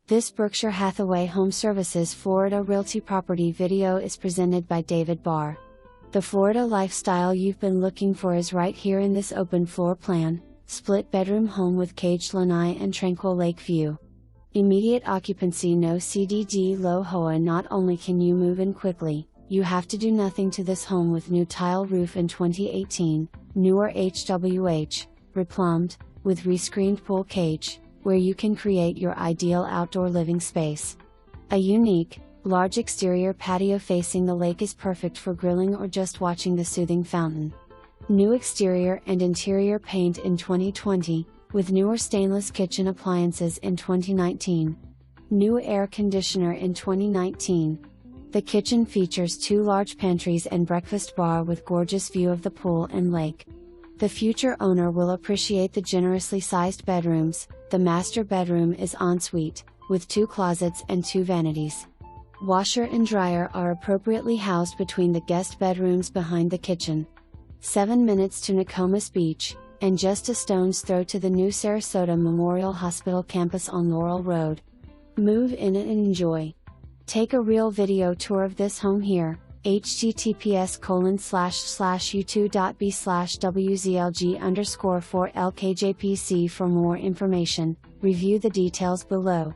This Berkshire Hathaway HomeServices Florida Realty property video is presented by David Barr. The Florida lifestyle you've been looking for is right here in this open floor plan, split bedroom home with caged lanai and tranquil lake view. Immediate occupancy, no CDD, low HOA. Not only can you move in quickly, you have to do nothing to this home with new tile roof in 2018, newer HWH, replumbed, with rescreened pool cage, where you can create your ideal outdoor living space. A unique, large exterior patio facing the lake is perfect for grilling or just watching the soothing fountain. New exterior and interior paint in 2020, with newer stainless kitchen appliances in 2019. New air conditioner in 2019. The kitchen features 2 large pantries and breakfast bar with gorgeous view of the pool and lake. The future owner will appreciate the generously sized bedrooms. The master bedroom is ensuite, with 2 closets and 2 vanities. Washer and dryer are appropriately housed between the guest bedrooms behind the kitchen. 7 minutes to NOKOMIS Beach, and just a stone's throw to the new Sarasota Memorial Hospital campus on Laurel Road. Move in and enjoy. Take a real video tour of this home here. https://u2.b/wzlg_4LKJPC. For more information, review the details below.